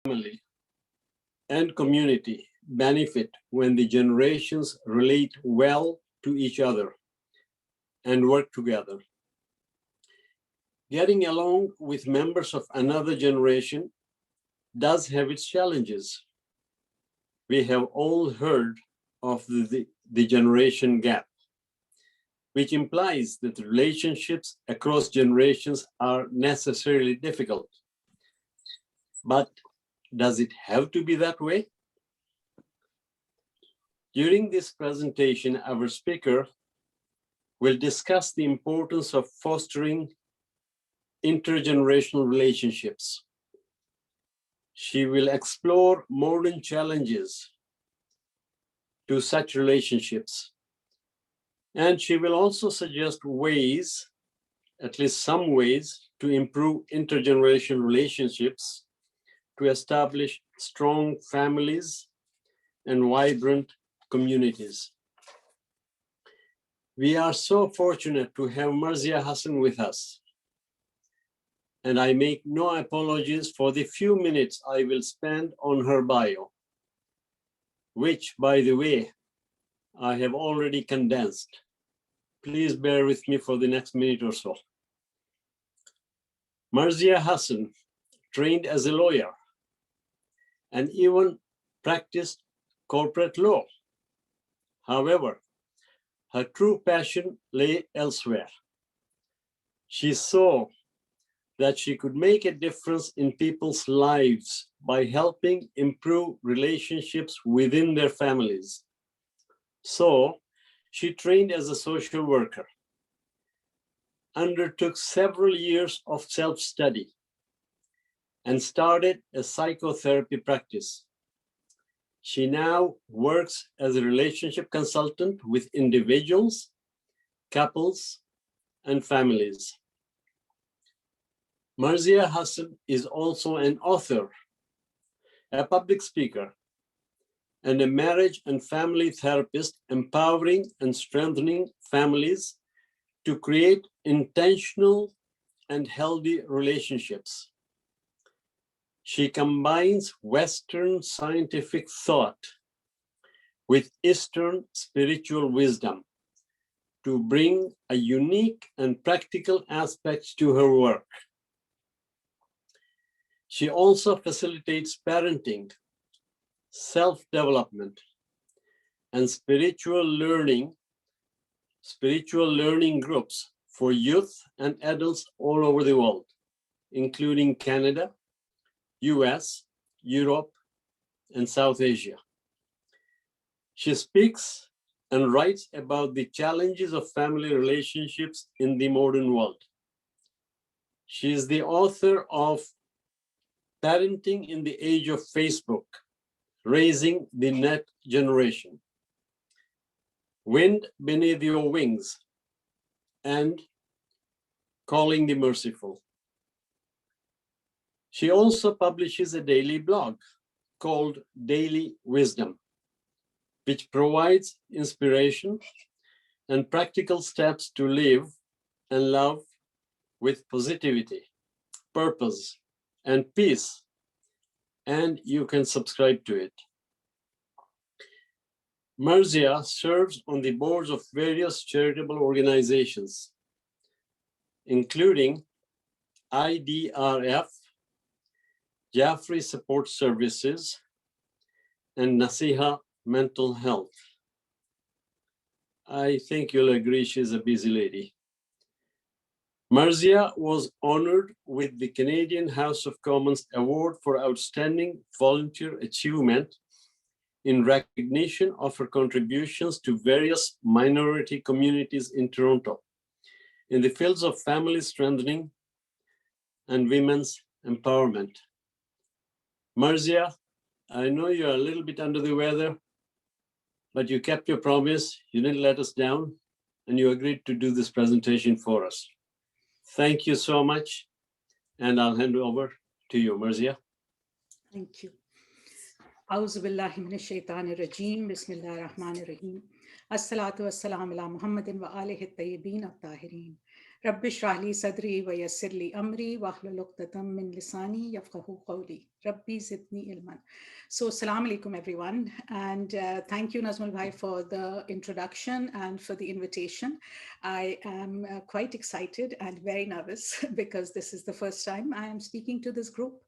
family and community benefit when the generations relate well to each other and work together. Getting along with members of another generation does have its challenges. We have all heard of the generation gap, which implies that relationships across generations are necessarily difficult. But does it have to be that way? During this presentation, our speaker will discuss the importance of fostering intergenerational relationships. She will explore modern challenges to such relationships. And she will also suggest ways, at least some ways, to improve intergenerational relationships, to establish strong families and vibrant communities. We are so fortunate to have Marzia Hassan with us. And I make no apologies for the few minutes I will spend on her bio, which, by the way, I have already condensed. Please bear with me for the next minute or so. Marzia Hassan trained as a lawyer and even practiced corporate law. However, her true passion lay elsewhere. She saw that she could make a difference in people's lives by helping improve relationships within their families. So she trained as a social worker, undertook several years of self-study, and started a psychotherapy practice. She now works as a relationship consultant with individuals, couples, and families. Marzia Hassan is also an author, a public speaker, and a marriage and family therapist, empowering and strengthening families to create intentional and healthy relationships. She combines Western scientific thought with Eastern spiritual wisdom to bring a unique and practical aspect to her work. She also facilitates parenting, self-development, and spiritual learning groups for youth and adults all over the world, including Canada, US, Europe, and South Asia. She speaks and writes about the challenges of family relationships in the modern world. She is the author of Parenting in the Age of Facebook, Raising the Net Generation, Wind Beneath Your Wings, and Calling the Merciful. She also publishes a daily blog called Daily Wisdom, which provides inspiration and practical steps to live and love with positivity, purpose, and peace, and you can subscribe to it. Marzia serves on the boards of various charitable organizations, including IDRF, Jaffrey Support Services, and Nasiha Mental Health. I think you'll agree she's a busy lady. Marzia was honored with the Canadian House of Commons Award for Outstanding Volunteer Achievement in recognition of her contributions to various minority communities in Toronto in the fields of family strengthening and women's empowerment. Marzia, I know you're a little bit under the weather, but you kept your promise, you didn't let us down, and you agreed to do this presentation for us. Thank you so much, and I'll hand over to you, Marzia. Thank you. A'udhu billahi minash shaitanir rajeem. Bismillahir rahmanir rahim. As-salatu was-salam ala Muhammadin wa alihi at-tayyibin at-tahirin. رب اشرح لي صدري ويسر لي أمري واحلل عقدة من لساني يفقهوا قولي ربي زدني علما. So assalamu alaikum everyone, and thank you Nazmul Bhai for the introduction and for the invitation. I am quite excited and very nervous because this is the first time I am speaking to this group,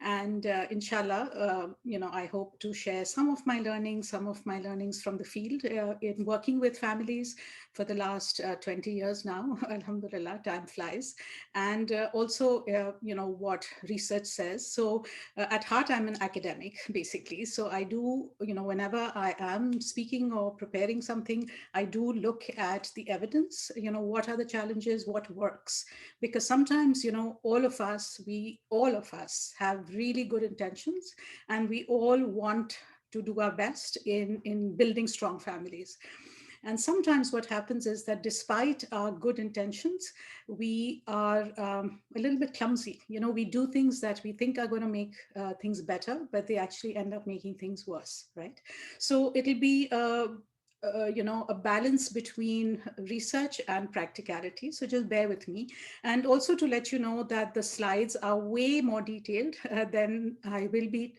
and inshallah, I hope to share some of my learnings from the field in working with families for the last 20 years now. Alhamdulillah, time flies. And also, what research says. So at heart, I'm an academic, basically. So I do, whenever I am speaking or preparing something, I do look at the evidence, what are the challenges, what works. Because sometimes, all of us have really good intentions, and we all want to do our best in building strong families. And sometimes what happens is that despite our good intentions, we are a little bit clumsy. We do things that we think are going to make things better, but they actually end up making things worse, right? So it'll be a balance between research and practicality. So just bear with me. And also to let you know that the slides are way more detailed than I will be,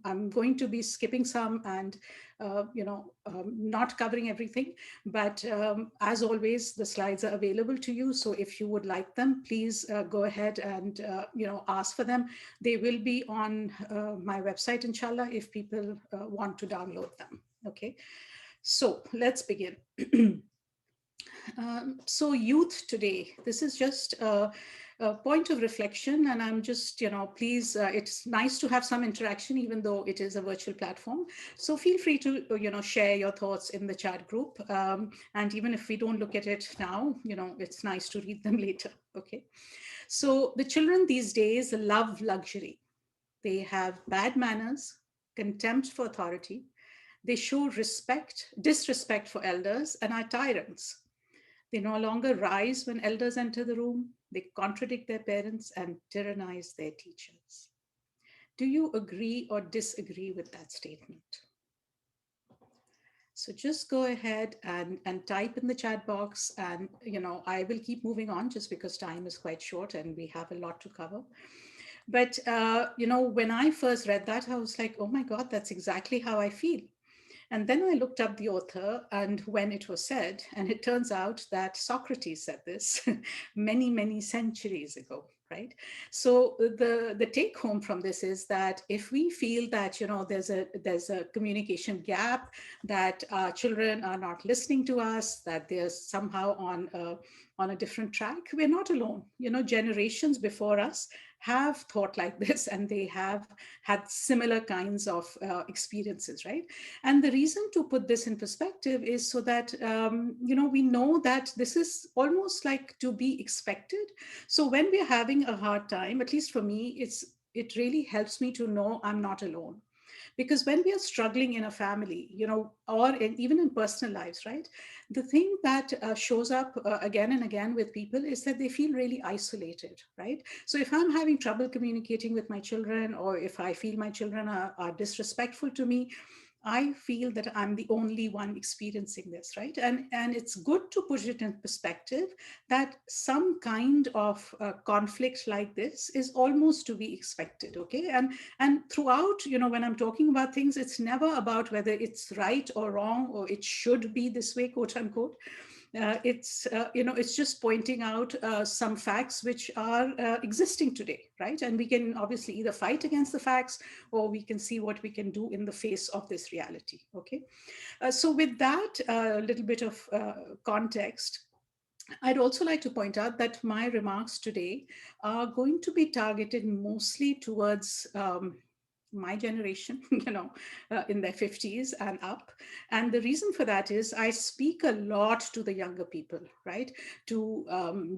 I'm going to be skipping some and, not covering everything. But as always, the slides are available to you. So if you would like them, please go ahead and, ask for them. They will be on my website, inshallah, if people want to download them. Okay. So let's begin. So youth today, this is just a point of reflection, and I'm just, please, it's nice to have some interaction, even though it is a virtual platform. So feel free to, share your thoughts in the chat group. And even if we don't look at it now, it's nice to read them later. Okay. So the children these days love luxury. They have bad manners, contempt for authority. They show disrespect for elders, and are tyrants. They no longer rise when elders enter the room. They contradict their parents and tyrannize their teachers. Do you agree or disagree with that statement? So just go ahead and type in the chat box, and I will keep moving on just because time is quite short and we have a lot to cover. But when I first read that, I was like, oh my God, that's exactly how I feel. And then I looked up the author and when it was said, and it turns out that Socrates said this many, many centuries ago, right? So the take home from this is that if we feel that, there's a communication gap, that children are not listening to us, that they're somehow on a different track, we're not alone. Generations before us have thought like this, and they have had similar kinds of experiences, right? And the reason to put this in perspective is so that, we know that this is almost like to be expected. So when we're having a hard time, at least for me, it really helps me to know I'm not alone. Because when we are struggling in a family, even in personal lives, right, the thing that shows up again and again with people is that they feel really isolated, right? So if I'm having trouble communicating with my children, or if I feel my children are disrespectful to me, I feel that I'm the only one experiencing this, right? And it's good to put it in perspective that some kind of conflict like this is almost to be expected, okay? And throughout, when I'm talking about things, it's never about whether it's right or wrong, or it should be this way, quote unquote. It's just pointing out some facts which are existing today, right? And we can obviously either fight against the facts, or we can see what we can do in the face of this reality, okay? So with that little bit of context, I'd also like to point out that my remarks today are going to be targeted mostly towards my generation, in their 50s and up. And the reason for that is I speak a lot to the younger people, right? To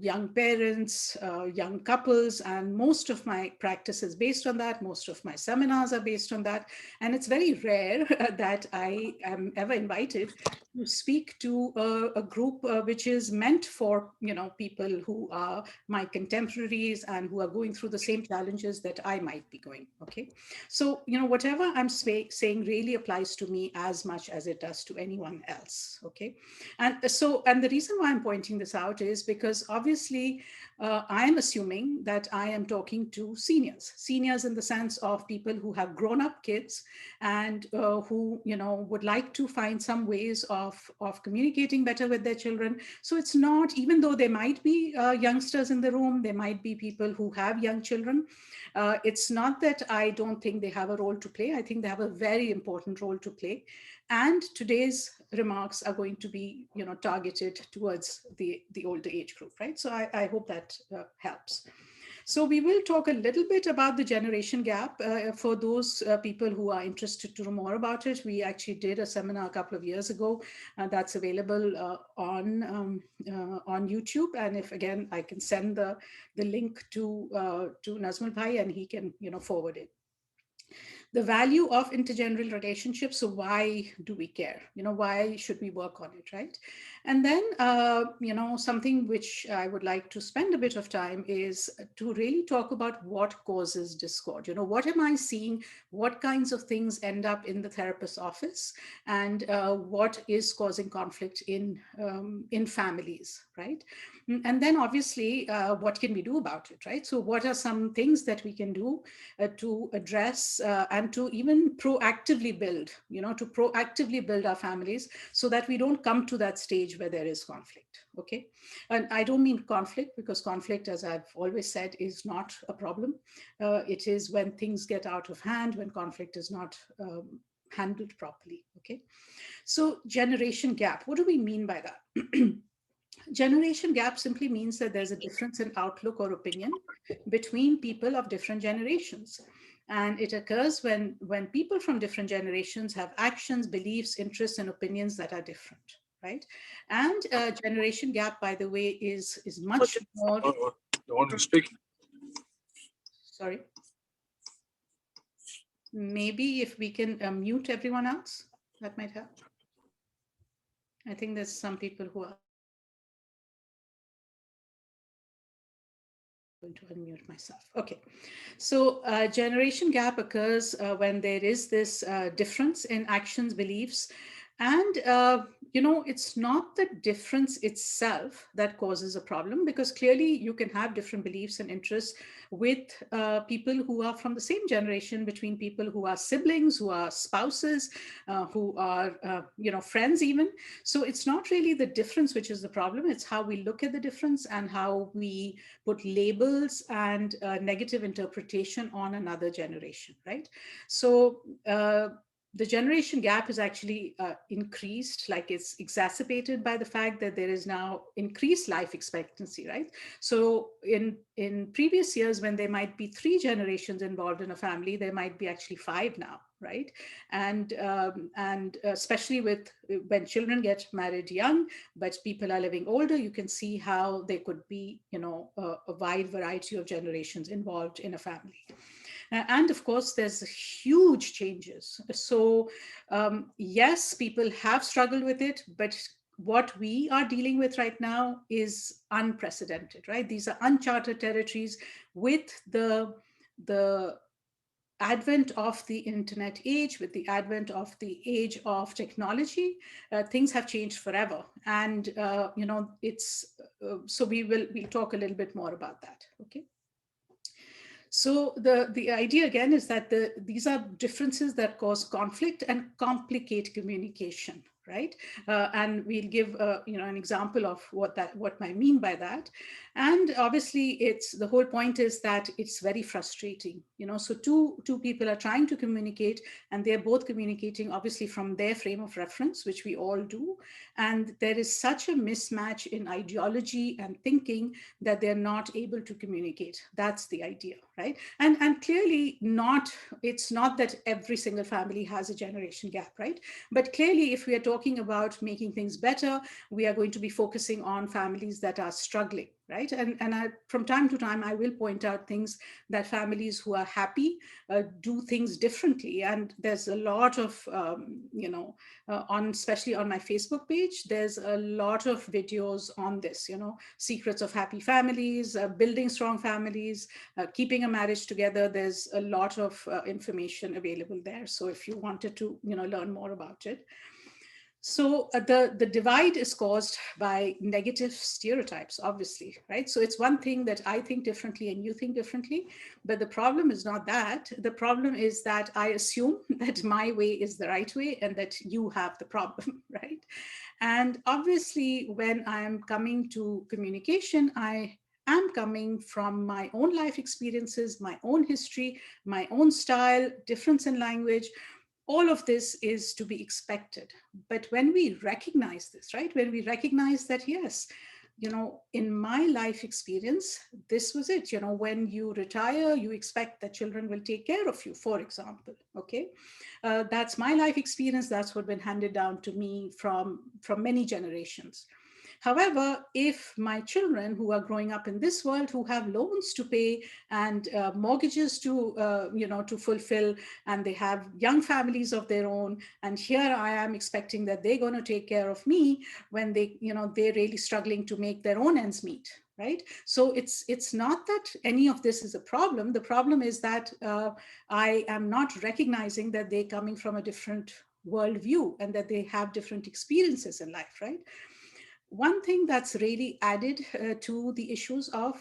young parents, young couples, and most of my practice is based on that. Most of my seminars are based on that. And it's very rare that I am ever invited to speak to a group which is meant for, people who are my contemporaries and who are going through the same challenges that I might be going, okay? So So, whatever I'm saying really applies to me as much as it does to anyone else. Okay. And the reason why I'm pointing this out is because obviously I am assuming that I am talking to seniors in the sense of people who have grown up kids and who, would like to find some ways of communicating better with their children. So it's not, even though there might be youngsters in the room, there might be people who have young children. It's not that I don't think they have a role to play. I think they have a very important role to play. And today's remarks are going to be, targeted towards the older age group, right? So I hope that helps. So we will talk a little bit about the generation gap for those people who are interested to know more about it. We actually did a seminar a couple of years ago that's available on YouTube. And if again, I can send the link to Nazmul Bhai and he can forward it. The value of intergenerational relationships. So why do we care? Why should we work on it, right? And then, something which I would like to spend a bit of time is to really talk about what causes discord. What am I seeing? What kinds of things end up in the therapist's office, and what is causing conflict in families, right? And then obviously, what can we do about it, right? So what are some things that we can do to address and to even proactively build, to proactively build our families so that we don't come to that stage where there is conflict, okay? And I don't mean conflict, because conflict, as I've always said, is not a problem. It is when things get out of hand, when conflict is not handled properly, okay? So generation gap, what do we mean by that? Generation gap simply means that there's a difference in outlook or opinion between people of different generations. And it occurs when people from different generations have actions, beliefs, interests, and opinions that are different, right? And generation gap, by the way, is much more. The one who's speaking. Sorry. Maybe if we can mute everyone else, that might help. I think there's some people who are going to unmute myself. Okay, so generation gap occurs when there is this difference in actions, beliefs, and it's not the difference itself that causes a problem, because clearly you can have different beliefs and interests with people who are from the same generation, between people who are siblings, who are spouses, who are friends even. So it's not really the difference which is the problem, it's how we look at the difference and how we put labels and negative interpretation on another generation, right? So the generation gap is actually increased, like it's exacerbated by the fact that there is now increased life expectancy, right? So in previous years, when there might be 3 generations involved in a family, there might be actually 5 now, right? And especially with when children get married young, but people are living older, you can see how there could be, a wide variety of generations involved in a family. And of course, there's huge changes. So yes, people have struggled with it, but what we are dealing with right now is unprecedented, right? These are uncharted territories. With the advent of the internet age, with the advent of the age of technology, things have changed forever. And so we'll talk a little bit more about that. Okay. So the idea again is that these are differences that cause conflict and complicate communication, right? And we'll give an example of what I mean by that. And obviously, it's the whole point is that it's very frustrating. So two people are trying to communicate, and they're both communicating obviously from their frame of reference, which we all do. And there is such a mismatch in ideology and thinking that they're not able to communicate. That's the idea, right? And clearly it's not that every single family has a generation gap, right? But clearly, if we are talking about making things better, we are going to be focusing on families that are struggling, right? And from time to time, I will point out things that families who are happy do things differently. And there's a lot of, on especially on my Facebook page, there's a lot of videos on this, secrets of happy families, building strong families, keeping a marriage together. There's a lot of information available there. So if you wanted to, learn more about it. So the divide is caused by negative stereotypes, obviously, right? So it's one thing that I think differently and you think differently, but the problem is not that. The problem is that I assume that my way is the right way and that you have the problem, right? And obviously, when I'm coming to communication, I am coming from my own life experiences, my own history, my own style, difference in language. All of this is to be expected. But when we recognize this, right, when we recognize that, yes, in my life experience, this was it. When you retire, you expect that children will take care of you, for example. Okay, that's my life experience. That's what been handed down to me from many generations. However, if my children who are growing up in this world, who have loans to pay and mortgages to fulfill, and they have young families of their own, and here I am expecting that they're going to take care of me when they're really struggling to make their own ends meet, right? So it's not that any of this is a problem. The problem is that I am not recognizing that they're coming from a different worldview and that they have different experiences in life, right? One thing that's really added to the issues of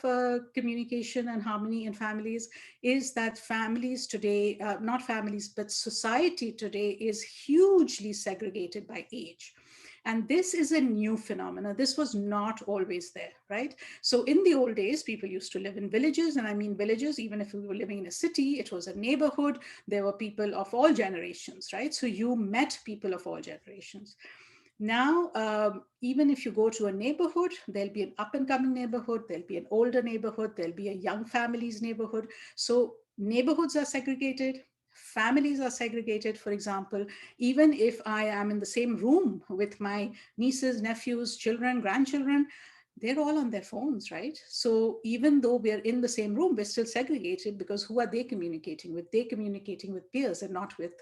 communication and harmony in families is that families today, not families, but society today is hugely segregated by age. And this is a new phenomenon. This was not always there, right? So in the old days, people used to live in villages, and I mean villages, even if we were living in a city, it was a neighborhood. There were people of all generations, right? So you met people of all generations. Now, even if you go to a neighborhood, there'll be an up and coming neighborhood, there'll be an older neighborhood, there'll be a young families neighborhood. So neighborhoods are segregated, families are segregated. For example, even if I am in the same room with my nieces, nephews, children, grandchildren, they're all on their phones, right? So even though we're in the same room, we're still segregated because who are they communicating with? They're communicating with peers and not with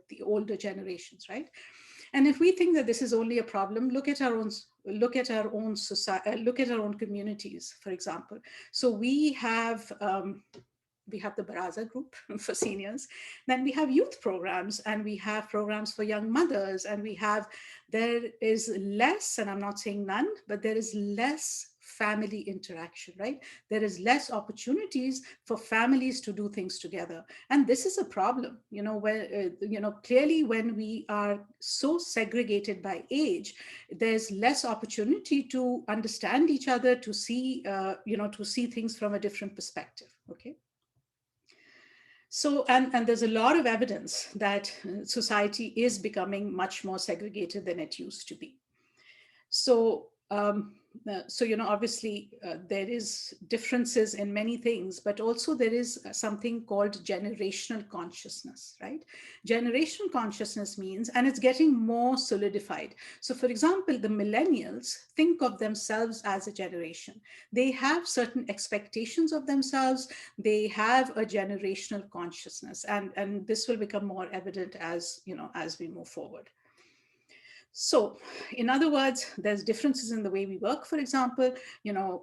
the older generations, right? And if we think that this is only a problem, look at our own society, look at our own communities, for example. So we have the Baraza group for seniors. Then we have youth programs, and we have programs for young mothers, and there is less, and I'm not saying none, but there is less family interaction, right? There is less opportunities for families to do things together. And this is a problem, where, clearly when we are so segregated by age, there's less opportunity to understand each other, to see things from a different perspective, okay? So, and there's a lot of evidence that society is becoming much more segregated than it used to be. So obviously there is differences in many things, but also there is something called generational consciousness, right? Generational consciousness means, and it's getting more solidified. So for example, the millennials think of themselves as a generation. They have certain expectations of themselves. They have a generational consciousness, and this will become more evident as we move forward. So, in other words, there's differences in the way we work. For example,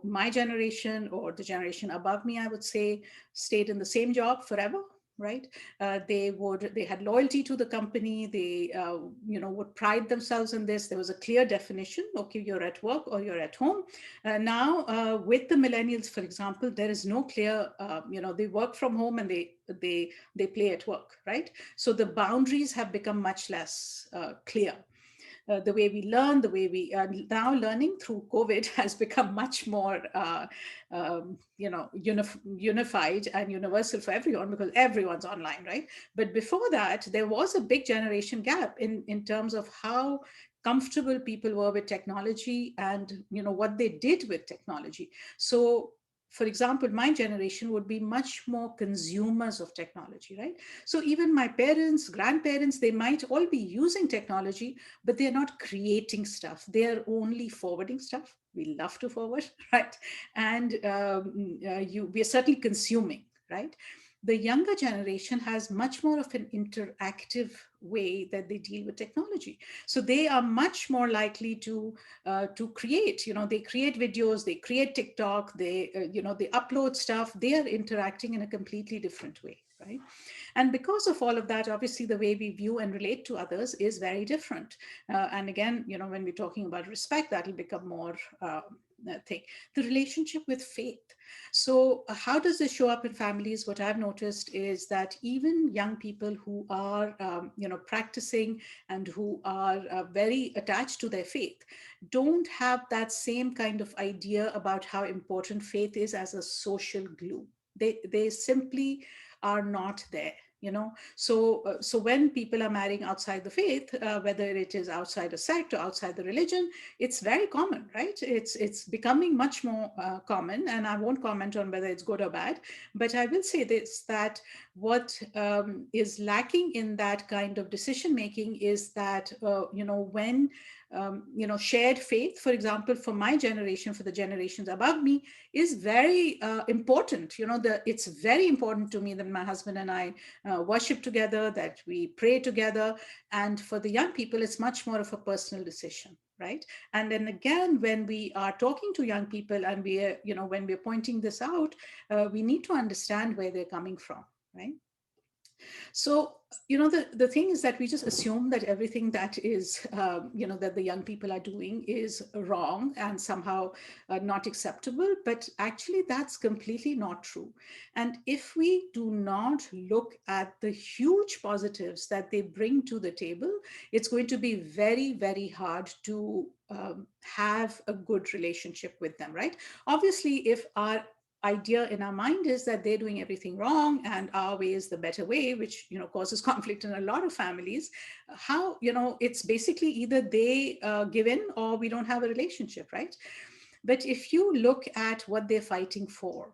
my generation or the generation above me, I would say, stayed in the same job forever, right? They had loyalty to the company. They, would pride themselves in this. There was a clear definition. Okay, you're at work or you're at home. Now, with the millennials, for example, there is no clear. They work from home and they play at work, right? So the boundaries have become much less clear. The way we learn, the way we are now learning through COVID has become much more, unified and universal for everyone because everyone's online, right? But before that, there was a big generation gap in terms of how comfortable people were with technology and what they did with technology. So for example, my generation would be much more consumers of technology, right? So even my parents, grandparents, they might all be using technology, but they're not creating stuff. They're only forwarding stuff. we love to forward, right? And we are certainly consuming, right? The younger generation has much more of an interactive way that they deal with technology. So they are much more likely to create. They create videos, they create TikTok, they upload stuff. They are interacting in a completely different way, right? And because of all of that, obviously the way we view and relate to others is very different. And again, when we're talking about respect, that'll become more thing. The relationship with faith. So how does this show up in families? What I've noticed is that even young people who are practicing and who are very attached to their faith don't have that same kind of idea about how important faith is as a social glue. They simply are not there. So when people are marrying outside the faith, whether it is outside a sect or outside the religion, it's very common, right? It's becoming much more common, and I won't comment on whether it's good or bad, but I will say this, that what is lacking in that kind of decision making is that when shared faith, for example, for my generation, for the generations above me, is very important. It's very important to me that my husband and I worship together, that we pray together. And for the young people, it's much more of a personal decision, right? And then again, when we are talking to young people and when we're pointing this out, we need to understand where they're coming from, right? So, the thing is that we just assume that everything that is, that the young people are doing is wrong and somehow not acceptable. But actually, that's completely not true. And if we do not look at the huge positives that they bring to the table, it's going to be very, very hard to have a good relationship with them, right? Obviously, if our idea in our mind is that they're doing everything wrong and our way is the better way, which causes conflict in a lot of families, how it's basically either they give in or we don't have a relationship, right? But if you look at what they're fighting for,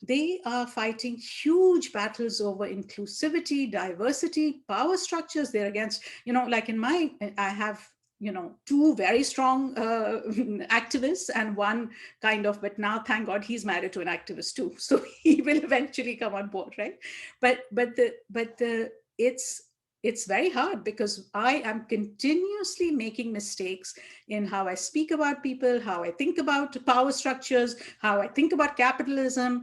they are fighting huge battles over inclusivity, diversity, power structures. They're against, like I have two very strong activists and one kind of, but now thank God he's married to an activist too, so he will eventually come on board, right? But it's very hard because I am continuously making mistakes in how I speak about people, how I think about power structures, how I think about capitalism,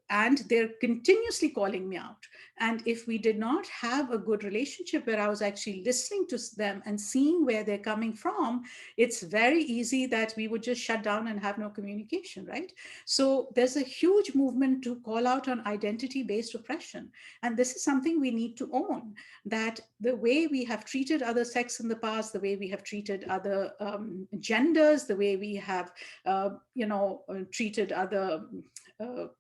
and they're continuously calling me out. And if we did not have a good relationship where I was actually listening to them and seeing where they're coming from, it's very easy that we would just shut down and have no communication, right? So there's a huge movement to call out on identity-based oppression. And this is something we need to own, that the way we have treated other sects in the past, the way we have treated other genders, the way we have, treated other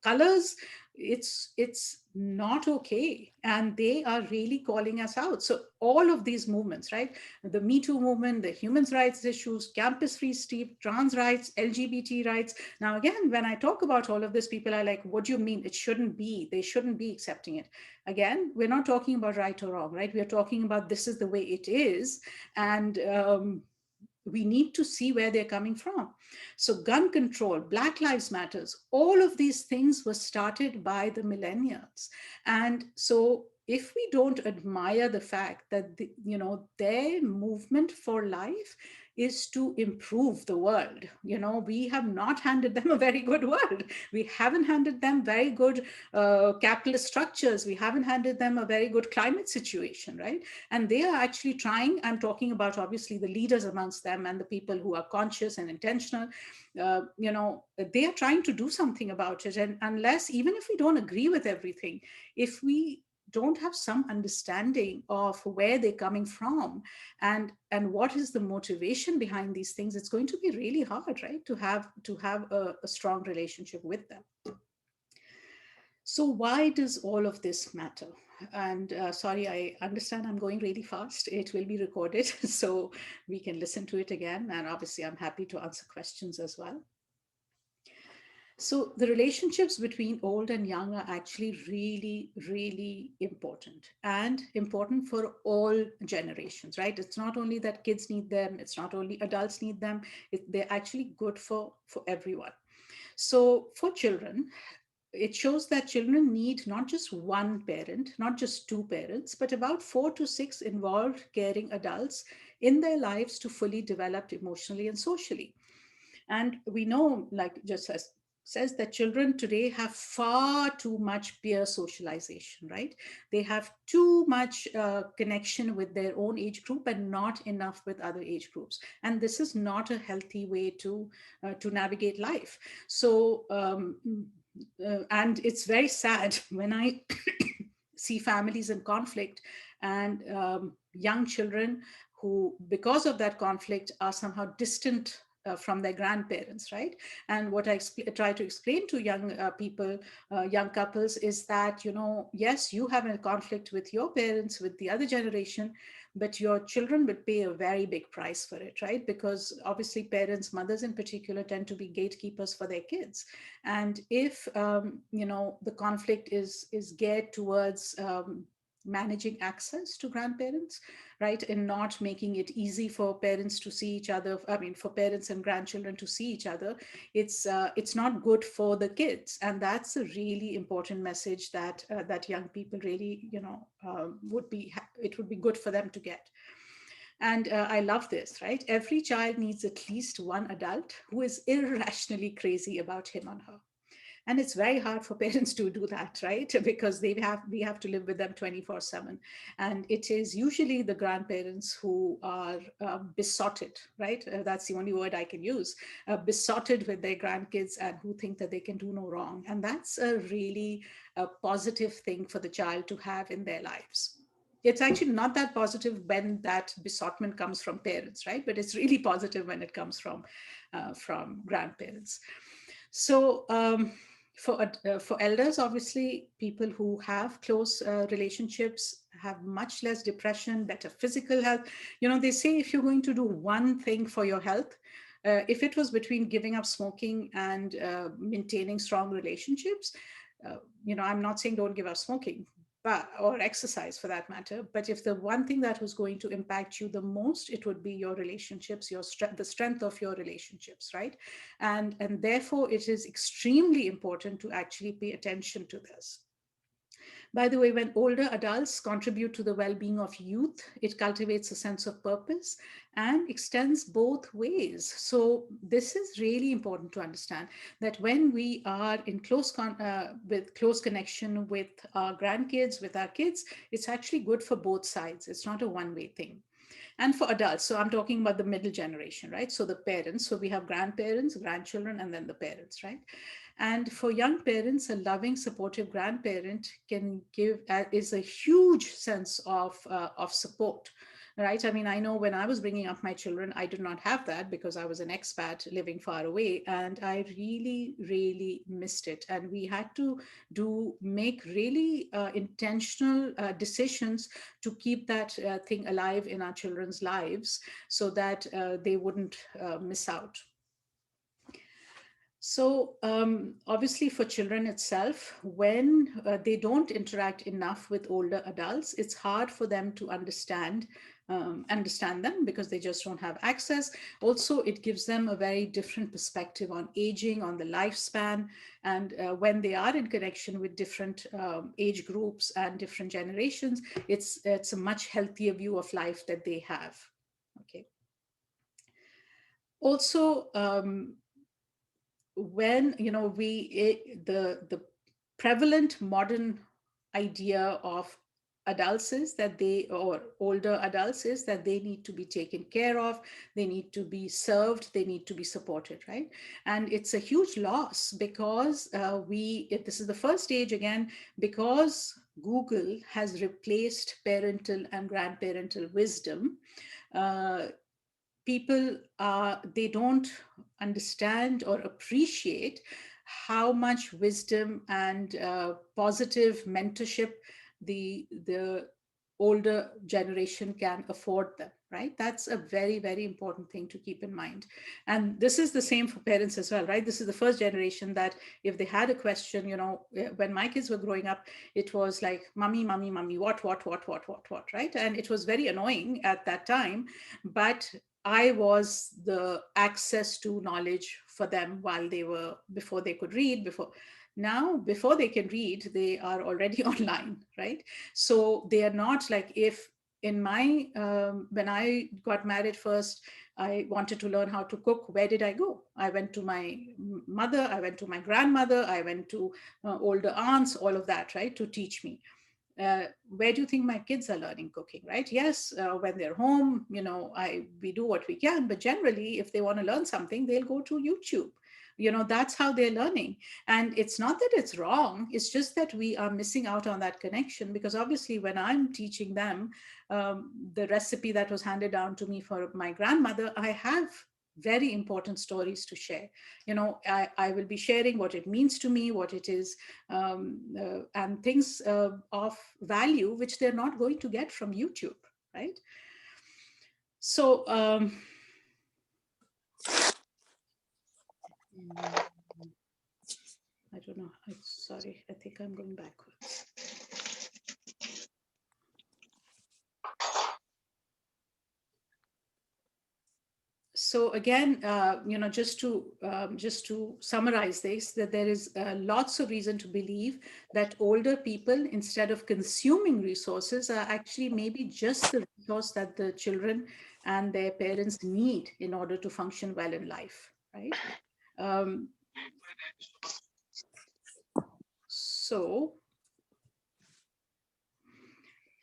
colors, it's not okay, and they are really calling us out. So all of these movements, right, the Me Too movement, the human rights issues, campus free speech, trans rights, LGBT rights. Now again, when I talk about all of this, people are like, what do you mean it shouldn't be, they shouldn't be accepting it? Again, we're not talking about right or wrong, right? We're talking about this is the way it is. And we need to see where they're coming from. So gun control, Black Lives Matters, all of these things were started by the millennials. And so if we don't admire the fact that their movement for life is to improve the world, we have not handed them a very good world. We haven't handed them very good capitalist structures. We haven't handed them a very good climate situation, right? And they are actually trying. I'm talking about obviously the leaders amongst them and the people who are conscious and intentional. They are trying to do something about it. And unless, even if we don't agree with everything, if we don't have some understanding of where they're coming from and what is the motivation behind these things, it's going to be really hard, right, to have a strong relationship with them. So why does all of this matter? And sorry, I understand I'm going really fast. It will be recorded, so we can listen to it again. And obviously, I'm happy to answer questions as well. So the relationships between old and young are actually really, really important, and important for all generations, right? It's not only that kids need them, it's not only adults need them, they're actually good for everyone. So for children, it shows that children need not just one parent, not just two parents, but about 4 to 6 involved caring adults in their lives to fully develop emotionally and socially. And we know, like just as says, that children today have far too much peer socialization, right? They have too much connection with their own age group and not enough with other age groups. And this is not a healthy way to navigate life. So and it's very sad when I see families in conflict, and young children who, because of that conflict, are somehow distant from their grandparents, right? And what I try to explain to young people, young couples, is that, yes, you have a conflict with your parents, with the other generation, but your children will pay a very big price for it, right? Because obviously parents, mothers in particular, tend to be gatekeepers for their kids. And if the conflict is geared towards managing access to grandparents, right, and not making it easy for parents to see each other, I mean, for parents and grandchildren to see each other, it's not good for the kids. And that's a really important message that that young people really, it would be good for them to get. And I love this, right? Every child needs at least one adult who is irrationally crazy about him or her. And it's very hard for parents to do that, right? Because we have to live with them 24/7. And it is usually the grandparents who are besotted, right? That's the only word I can use, besotted with their grandkids, and who think that they can do no wrong. And that's a really positive thing for the child to have in their lives. It's actually not that positive when that besotment comes from parents, right? But it's really positive when it comes from grandparents. So for elders, obviously, people who have close relationships have much less depression, better physical health. They say if you're going to do one thing for your health, if it was between giving up smoking and maintaining strong relationships, I'm not saying don't give up smoking, but or exercise for that matter. But if the one thing that was going to impact you the most, it would be your relationships, your strength, the strength of your relationships, right? And therefore, it is extremely important to actually pay attention to this. By the way, when older adults contribute to the well being of youth, it cultivates a sense of purpose and extends both ways. So, this is really important to understand, that when we are in with close connection with our grandkids, with our kids, it's actually good for both sides. It's not a one-way thing. And for adults, so I'm talking about the middle generation, right? So the parents, so we have grandparents, grandchildren, and then the parents, right? And for young parents, a loving, supportive grandparent can give is a huge sense of support, right? I mean, I know when I was bringing up my children, I did not have that because I was an expat living far away, and I really, really missed it. And we had to make really intentional decisions to keep that thing alive in our children's lives, so that they wouldn't miss out. So, obviously, for children itself, when they don't interact enough with older adults, it's hard for them to understand them, because they just don't have access. Also, it gives them a very different perspective on aging, on the lifespan, and when they are in connection with different age groups and different generations, it's a much healthier view of life that they have. Okay. Also, when the prevalent modern idea of adults is that they or older adults is that they need to be taken care of, they need to be served, they need to be supported, right? And it's a huge loss, because this is the first stage again, because Google has replaced parental and grandparental wisdom. uh, People they don't understand or appreciate how much wisdom and positive mentorship the older generation can afford them, right? That's a very, very important thing to keep in mind. And this is the same for parents as well, right? This is the first generation that if they had a question, when my kids were growing up, it was like, mummy, mummy, mummy, what, right? And it was very annoying at that time, but I was the access to knowledge for them before they could read, before they can read, they are already online, right? So they are not like, if in my when I got married first, I wanted to learn how to cook. Where did I go? I went to my mother, I went to my grandmother, I went to older aunts, all of that, right, to teach me. Where do you think my kids are learning cooking, right? Yes, when they're home, we do what we can, but generally if they want to learn something, they'll go to YouTube. That's how they're learning. And it's not that it's wrong, it's just that we are missing out on that connection, because obviously when I'm teaching them the recipe that was handed down to me for my grandmother, I have very important stories to share. I will be sharing what it means to me, what it is, and things of value which they're not going to get from YouTube, right? So I don't know. Sorry, I think I'm going backwards. So again, just to summarize this, that there is lots of reason to believe that older people, instead of consuming resources, are actually maybe just the resource that the children and their parents need in order to function well in life, right? Um, so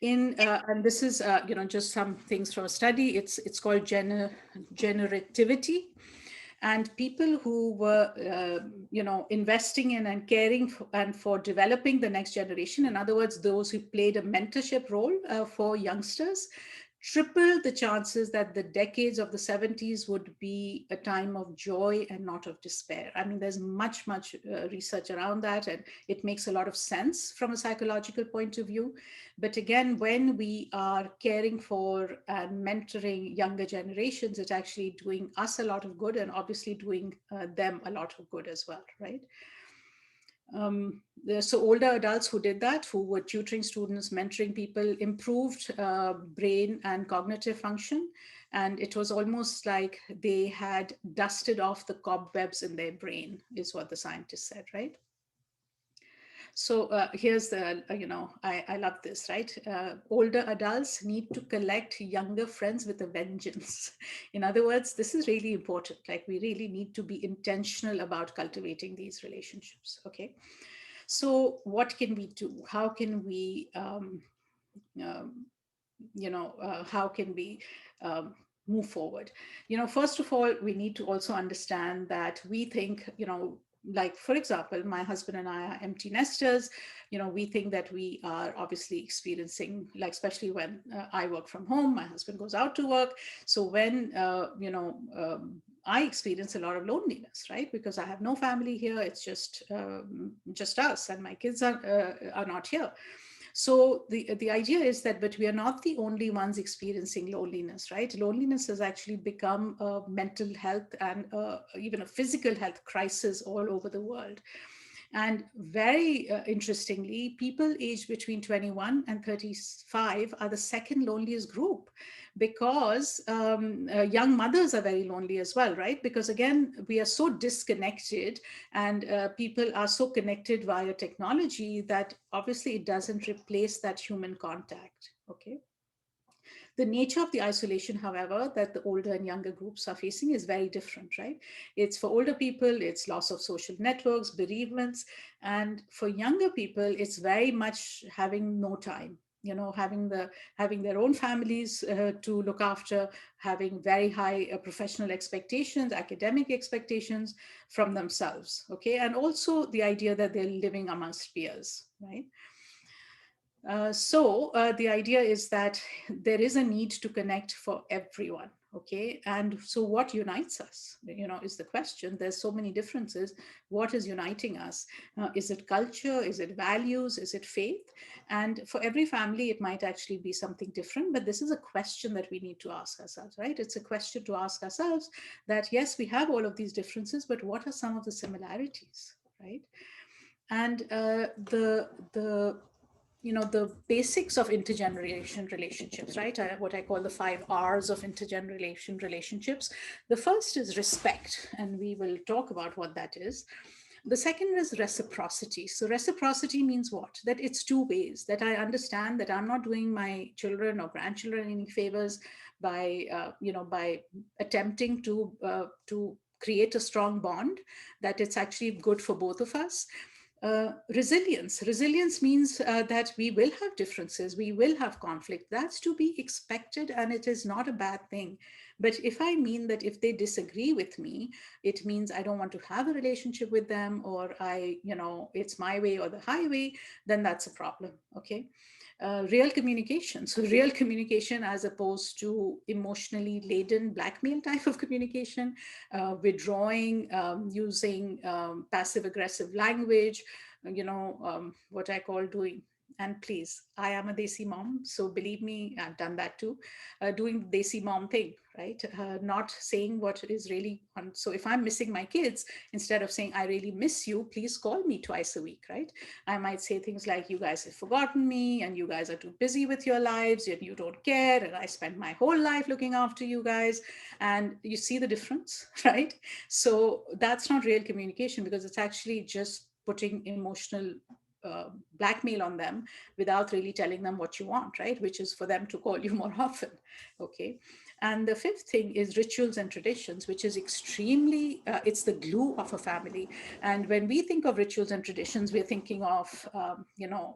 and this is just some things from a study. It's called generativity. And people who were investing in and caring for, and for developing the next generation, in other words, those who played a mentorship role for youngsters, tripled the chances that the decades of the 70s would be a time of joy and not of despair. I mean, there's much research around that, and it makes a lot of sense from a psychological point of view. But again, when we are caring for and mentoring younger generations, it's actually doing us a lot of good, and obviously doing them a lot of good as well, right? So older adults who did that, who were tutoring students, mentoring people, improved brain and cognitive function. And it was almost like they had dusted off the cobwebs in their brain, is what the scientists said, right? So here's the, I love this, right? Older adults need to collect younger friends with a vengeance. In other words, this is really important. Like, we really need to be intentional about cultivating these relationships, okay? So what can we do? How can we, how can we move forward? First of all, we need to also understand that we think, like, for example, my husband and I are empty nesters. We think that we are obviously experiencing, like, especially when I work from home, my husband goes out to work. So when, I experience a lot of loneliness, right? Because I have no family here. It's just us, and my kids are not here. So the idea is that, but we are not the only ones experiencing loneliness, right? Loneliness has actually become a mental health and even a physical health crisis all over the world. And very interestingly, people aged between 21 and 35 are the second loneliest group, because young mothers are very lonely as well, right? Because again, we are so disconnected, and people are so connected via technology that obviously it doesn't replace that human contact, okay? The nature of the isolation, however, that the older and younger groups are facing is very different, right? It's for older people, it's loss of social networks, bereavements. And for younger people, it's very much having no time, having their own families to look after, having very high professional expectations, academic expectations from themselves, okay? And also the idea that they're living amongst peers, right? So the idea is that there is a need to connect for everyone, Okay, and so what unites us, is the question. There's so many differences. What is uniting us? Is it culture? Is it values? Is it faith? And for every family it might actually be something different, but this is a question that we need to ask ourselves, right? It's a question to ask ourselves, that yes, we have all of these differences, but what are some of the similarities, right? And the basics of intergeneration relationships, right? What I call the 5 R's of intergeneration relationships. The first is respect, and we will talk about what that is. The second is reciprocity. So reciprocity means what? That it's two ways, that I understand that I'm not doing my children or grandchildren any favors by attempting to create a strong bond, that it's actually good for both of us. Resilience means that we will have differences, we will have conflict. That's to be expected, and it is not a bad thing. But if I mean that if they disagree with me, it means I don't want to have a relationship with them, or it's my way or the highway, then that's a problem. Okay. Real communication. So real communication, as opposed to emotionally laden blackmail type of communication, withdrawing, using passive aggressive language, what I call doing. And please, I am a desi mom, so believe me, I've done that too. Doing the desi mom thing, right? Not saying what is really on. So if I'm missing my kids, instead of saying I really miss you, please call me twice a week, right? I might say things like, you guys have forgotten me, and you guys are too busy with your lives, and you don't care, and I spent my whole life looking after you guys. And you see the difference, right? So that's not real communication, because it's actually just putting emotional blackmail on them without really telling them what you want, right? Which is for them to call you more often. Okay. And the fifth thing is rituals and traditions, which is extremely, it's the glue of a family. And when we think of rituals and traditions, we're thinking of,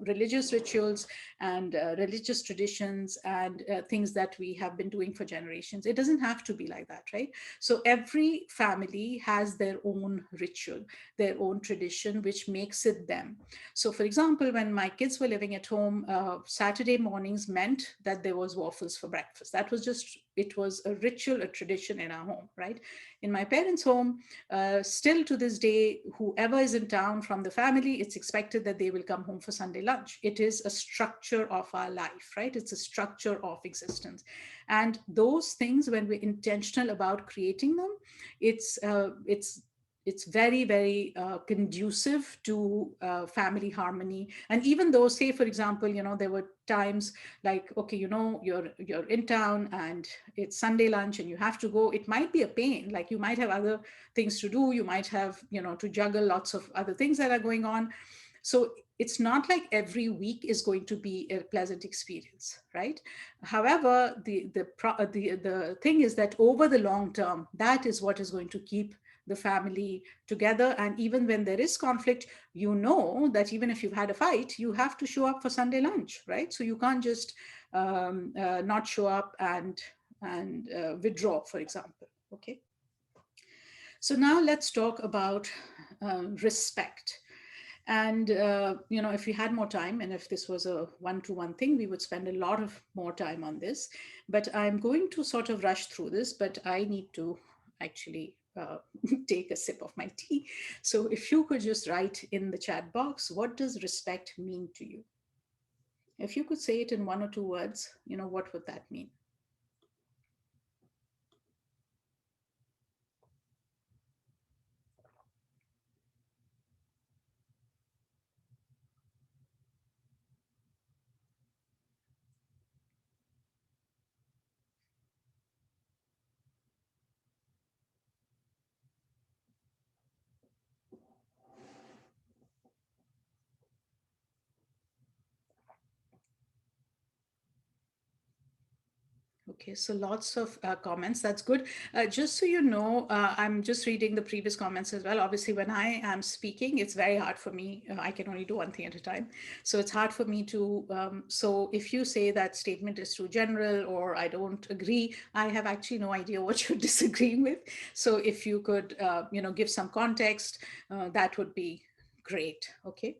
religious rituals and religious traditions, and things that we have been doing for generations. It doesn't have to be like that, right? So every family has their own ritual, their own tradition, which makes it them. So, for example, when my kids were living at home, Saturday mornings meant that there was waffles for breakfast. That was just, it was a ritual, a tradition in our home, right? In my parents' home, still to this day, whoever is in town from the family, it's expected that they will come home for Sunday lunch. It is a structure of our life, right? It's a structure of existence. And those things, when we're intentional about creating them, it's very, very conducive to family harmony. And even though, say for example, there were times like, okay, you're in town and it's Sunday lunch and you have to go, it might be a pain. Like, you might have other things to do, you might have to juggle lots of other things that are going on. So it's not like every week is going to be a pleasant experience, right? However, the thing is that over the long term, that is what is going to keep the family together. And even when there is conflict, that even if you've had a fight, you have to show up for Sunday lunch, right? So you can't just not show up and withdraw, for example. Okay. So now let's talk about respect. And if we had more time, and if this was a one-to-one thing, we would spend a lot of more time on this. But I'm going to sort of rush through this, but I need to actually take a sip of my tea. So if you could just write in the chat box, what does respect mean to you? If you could say it in 1 or 2 words, what would that mean? Okay, so lots of comments. That's good. Just so you know, I'm just reading the previous comments as well. Obviously, when I am speaking, it's very hard for me. I can only do one thing at a time. So it's hard for me to. So if you say that statement is too general or I don't agree, I have actually no idea what you're disagreeing with. So if you could, give some context, that would be Great. Okay.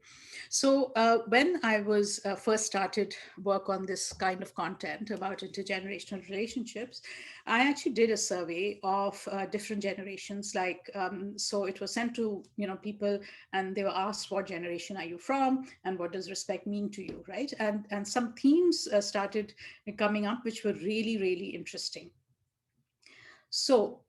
So when I was first started work on this kind of content about intergenerational relationships, I actually did a survey of different generations. Like, so it was sent to people, and they were asked, "What generation are you from, and what does respect mean to you?" Right? And some themes started coming up, which were really really interesting. So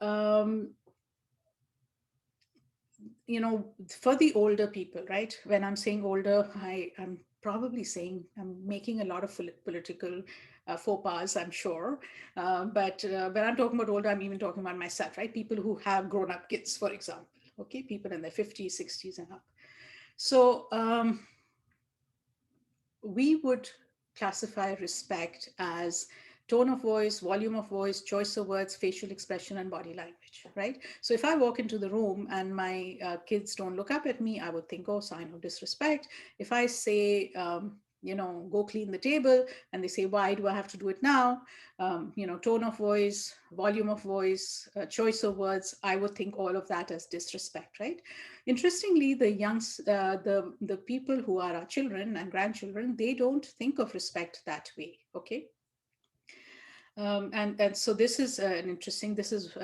for the older people, right? When I'm saying older, I'm probably saying I'm making a lot of political faux pas, I'm sure. But when I'm talking about older, I'm even talking about myself, right? People who have grown up kids, for example. Okay, people in their 50s, 60s, and up. So we would classify respect as tone of voice, volume of voice, choice of words, facial expression, and body language, right? So if I walk into the room and my kids don't look up at me, I would think, oh, sign of disrespect. If I say, go clean the table, and they say, why do I have to do it now? Tone of voice, volume of voice, choice of words, I would think all of that as disrespect, right? Interestingly, the people who are our children and grandchildren, they don't think of respect that way. Okay. And so this is an interesting. This is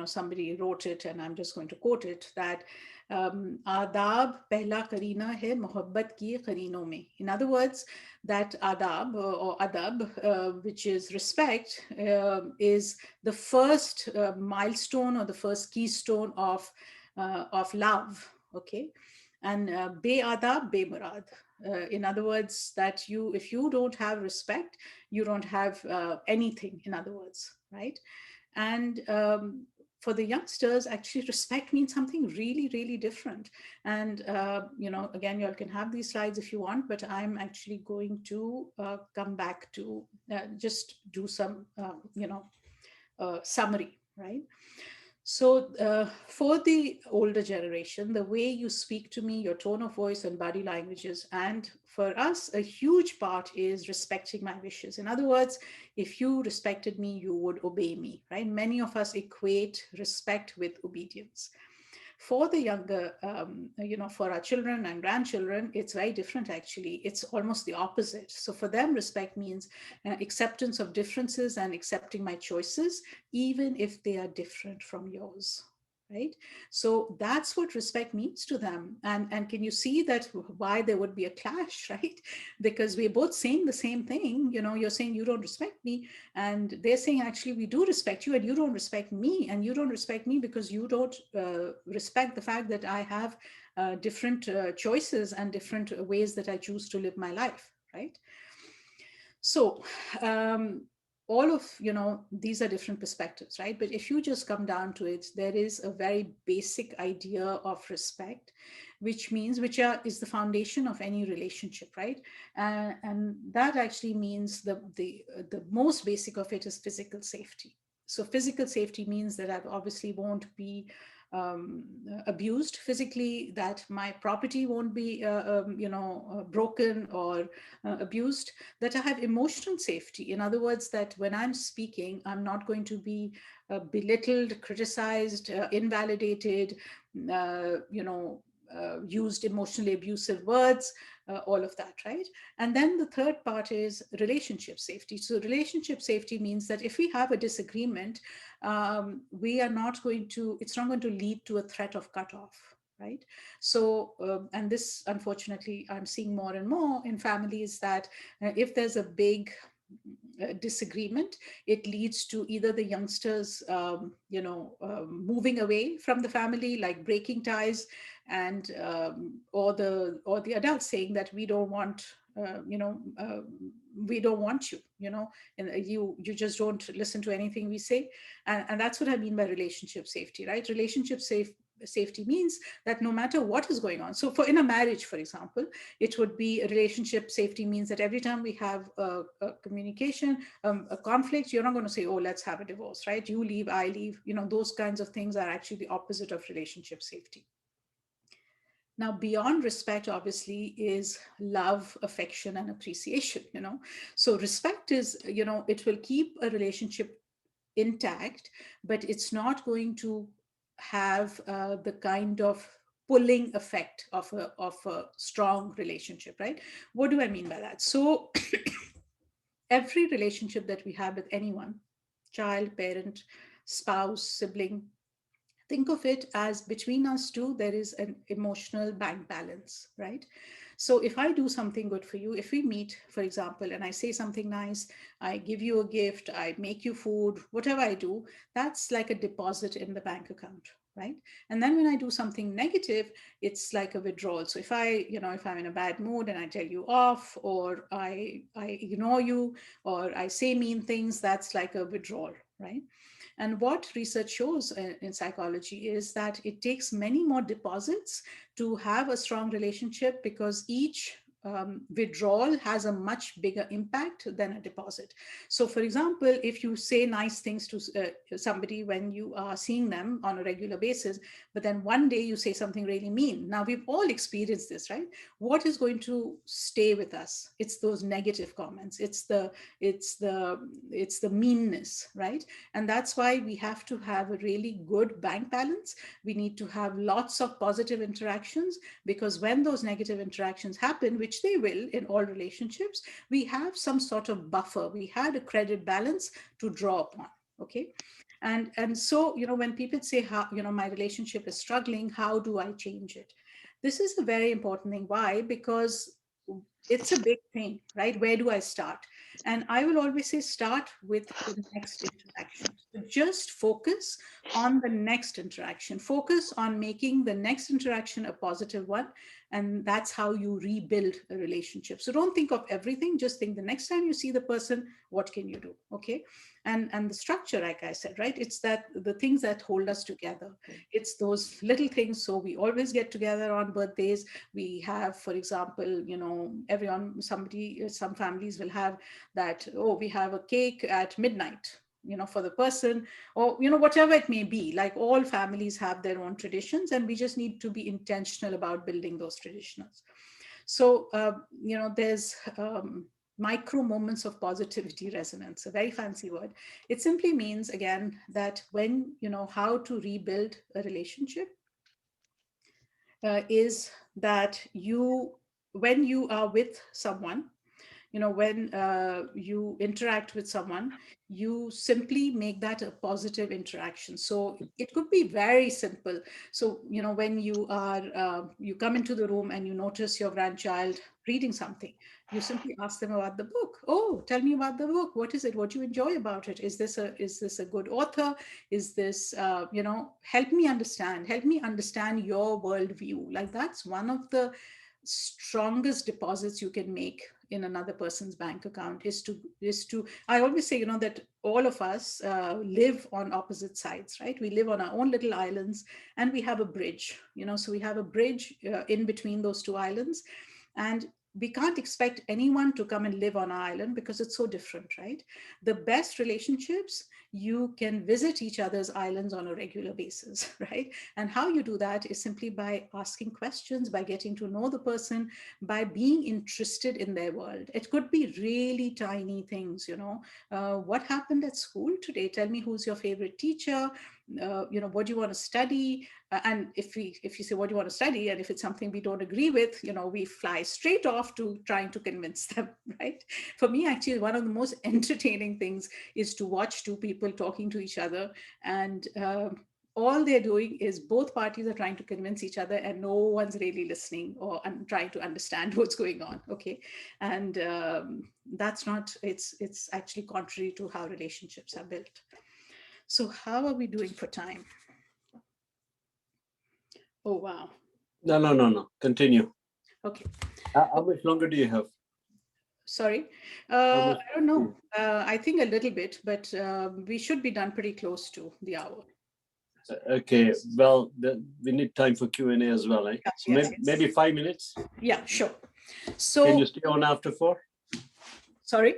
somebody wrote it, and I'm just going to quote it that आदाब पहला करीना है मोहब्बत की करीनों में. In other words, that adab or adab, which is respect, is the first milestone or the first keystone of love. Okay, and be adab be murad. In other words, that if you don't have respect, you don't have anything, in other words, right? And for the youngsters, actually respect means something really really different. And again, you all can have these slides if you want, but I'm actually going to come back to just do some summary, right? So, for the older generation, the way you speak to me, your tone of voice and body languages, and for us, a huge part is respecting my wishes. In other words, if you respected me, you would obey me, right? Many of us equate respect with obedience. For the younger, for our children and grandchildren, it's very different actually. It's almost the opposite. So for them, respect means acceptance of differences and accepting my choices, even if they are different from yours. Right. So that's what respect means to them. And can you see that why there would be a clash, right? Because we're both saying the same thing. You're saying you don't respect me, and they're saying actually we do respect you, and you don't respect me, and you don't respect me because you don't respect the fact that I have different choices and different ways that I choose to live my life, right? So all of these are different perspectives, right? But if you just come down to it, there is a very basic idea of respect, which is the foundation of any relationship, right? And that actually means the most basic of it is physical safety. So physical safety means that I obviously won't be abused physically, that my property won't be broken or abused, that I have emotional safety. In other words, that when I'm speaking, I'm not going to be belittled, criticized, invalidated, used emotionally abusive words, all of that, right? And then the third part is relationship safety. So relationship safety means that if we have a disagreement, we are not going to, it's not going to lead to a threat of cutoff, right? So, and this, unfortunately, I'm seeing more and more in families that if there's a big disagreement, it leads to either the youngsters, moving away from the family, like breaking ties, and or the adults saying that we don't want, we don't want you, and you just don't listen to anything we say, and that's what I mean by relationship safety, right? Safety means that no matter what is going on, so for in a marriage, for example, it would be a relationship safety means that every time we have a communication, a conflict, you're not going to say, oh, let's have a divorce, right? You leave, I leave, those kinds of things are actually the opposite of relationship safety. Now, beyond respect, obviously, is love, affection, and appreciation, So respect is, it will keep a relationship intact, but it's not going to have the kind of pulling effect of a strong relationship, right? What do I mean by that? So every relationship that we have with anyone, child, parent, spouse, sibling, think of it as between us two, there is an emotional bank balance, right? So if I do something good for you, if we meet, for example, and I say something nice, I give you a gift, I make you food, whatever I do, that's like a deposit in the bank account, right? And then when I do something negative, it's like a withdrawal. So if if I'm in a bad mood and I tell you off, or I ignore you, or I say mean things, that's like a withdrawal, right? And what research shows in psychology is that it takes many more deposits to have a strong relationship, because each withdrawal has a much bigger impact than a deposit. So, for example, if you say nice things to somebody when you are seeing them on a regular basis, but then one day you say something really mean. Now, we've all experienced this, right? What is going to stay with us? It's those negative comments. It's the meanness, right? And that's why we have to have a really good bank balance. We need to have lots of positive interactions, because when those negative interactions happen, which they will in all relationships, we have some sort of buffer. We had a credit balance to draw upon. Okay. And so, when people say, how, my relationship is struggling, how do I change it? This is a very important thing. Why? Because it's a big thing, right? Where do I start? And I will always say, start with the next interaction. So just focus on the next interaction. Focus on making the next interaction a positive one. And that's how you rebuild a relationship. So don't think of everything. Just think, the next time you see the person, what can you do? Okay. And the structure, like I said, right? It's that the things that hold us together. It's those little things. So we always get together on birthdays. We have, for example, some families will have that, oh, we have a cake at midnight, for the person, or whatever it may be. Like, all families have their own traditions, and we just need to be intentional about building those traditions. So there's micro moments of positivity resonance, a very fancy word. It simply means, again, that when how to rebuild a relationship is that when you are with someone, when you interact with someone, you simply make that a positive interaction. So it could be very simple. So when you come into the room and you notice your grandchild reading something, you simply ask them about the book. Oh, tell me about the book. What is it? What do you enjoy about it? Is this a good author? Is this help me understand your worldview. Like, that's one of the strongest deposits you can make in another person's bank account. Is to I always say, that all of us live on opposite sides, right? We live on our own little islands, and we have a bridge, so we have a bridge in between those two islands. And we can't expect anyone to come and live on our island, because it's so different, right? The best relationships, you can visit each other's islands on a regular basis, right? And how you do that is simply by asking questions, by getting to know the person, by being interested in their world. It could be really tiny things, what happened at school today? Tell me, who's your favorite teacher? What do you want to study? And if you say, what do you want to study, and if it's something we don't agree with, we fly straight off to trying to convince them, right? For me, actually, one of the most entertaining things is to watch two people talking to each other, and all they're doing is both parties are trying to convince each other, and no one's really listening or trying to understand what's going on. Okay. And that's not it's actually contrary to how relationships are built. So how are we doing for time? Oh, wow. No. Continue. Okay. How much longer do you have? Sorry. How I much? don't know. I think a little bit, but we should be done pretty close to the hour. Okay. Well, we need time for Q&A as well, eh? Yeah, So yes, maybe yes. 5 minutes. Yeah, sure. Can you So, stay on after 4? sorry.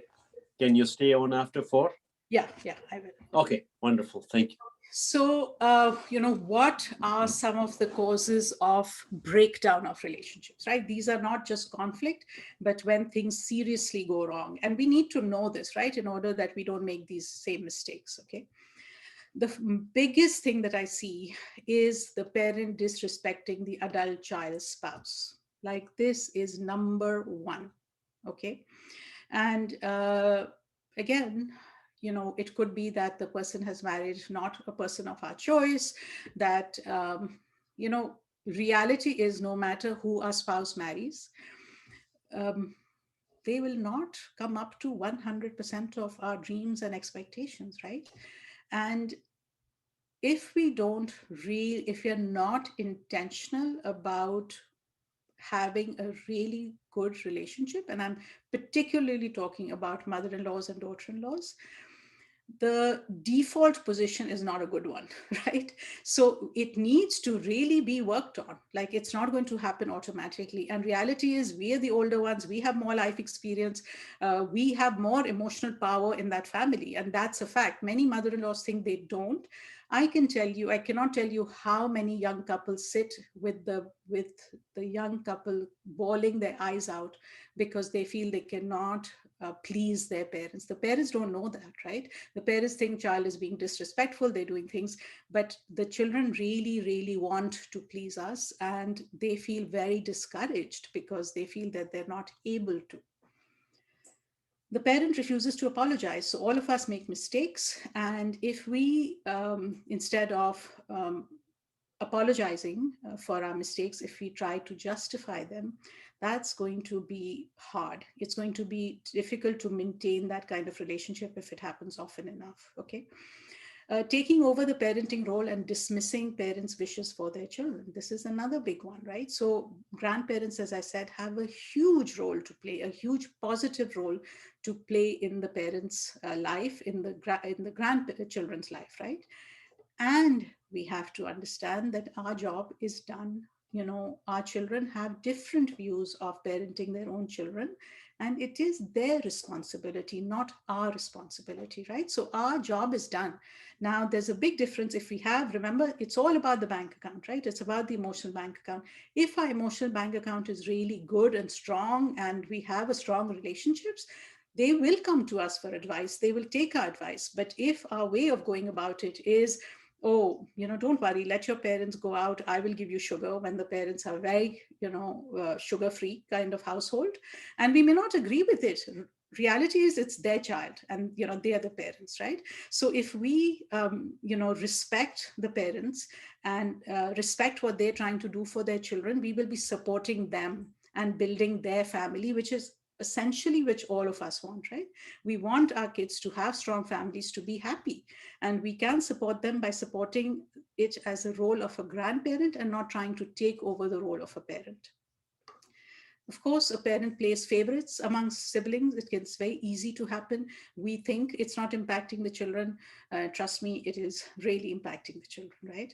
Can you stay on after 4? Yeah, I will. Okay, wonderful. Thank you. So, what are some of the causes of breakdown of relationships, right? These are not just conflict, but when things seriously go wrong. And we need to know this, right, in order that we don't make these same mistakes, okay? The biggest thing that I see is the parent disrespecting the adult child's spouse. Like, this is number one. Okay. And again, it could be that the person has married not a person of our choice, that, you know, reality is no matter who our spouse marries, um, they will not come up to 100% of our dreams and expectations, right? And if we don't if we are not intentional about having a really good relationship, and I'm particularly talking about mother-in-laws and daughter-in-laws, the default position is not a good one, right? So it needs to really be worked on. Like, it's not going to happen automatically. And reality is, we are the older ones, we have more life experience, we have more emotional power in that family. And that's a fact. Many mother-in-laws think they don't. I can tell you, I cannot tell you how many young couples sit with the young couple bawling their eyes out because they feel they cannot please their parents. The parents don't know that, right? The parents think child is being disrespectful, they're doing things, but the children really, really want to please us, and they feel very discouraged because they feel that they're not able to. The parent refuses to apologize. So all of us make mistakes. And if we, instead of apologizing for our mistakes, if we try to justify them, that's going to be hard. It's going to be difficult to maintain that kind of relationship if it happens often enough. Okay. Taking over the parenting role and dismissing parents' wishes for their children. This is another big one, right? So, grandparents, as I said, have a huge role to play, a huge positive role to play in the parents' life, in the grandchildren's life, right? And we have to understand that our job is done. Our children have different views of parenting their own children, and it is their responsibility, not our responsibility, right? So our job is done. Now, there's a big difference. If we have, remember, it's all about the bank account, right? It's about the emotional bank account. If our emotional bank account is really good and strong, and we have a strong relationships, they will come to us for advice. They will take our advice. But if our way of going about it is, oh, don't worry, let your parents go out, I will give you sugar, when the parents are very, sugar free kind of household, and we may not agree with it. Reality is, it's their child, and they are the parents, right? So if we respect the parents and respect what they're trying to do for their children, we will be supporting them and building their family, which is essentially which all of us want, right? We want our kids to have strong families, to be happy, and we can support them by supporting it as a role of a grandparent and not trying to take over the role of a parent. Of course, a parent plays favorites amongst siblings. It's very easy to happen. We think it's not impacting the children. Trust me, it is really impacting the children, right?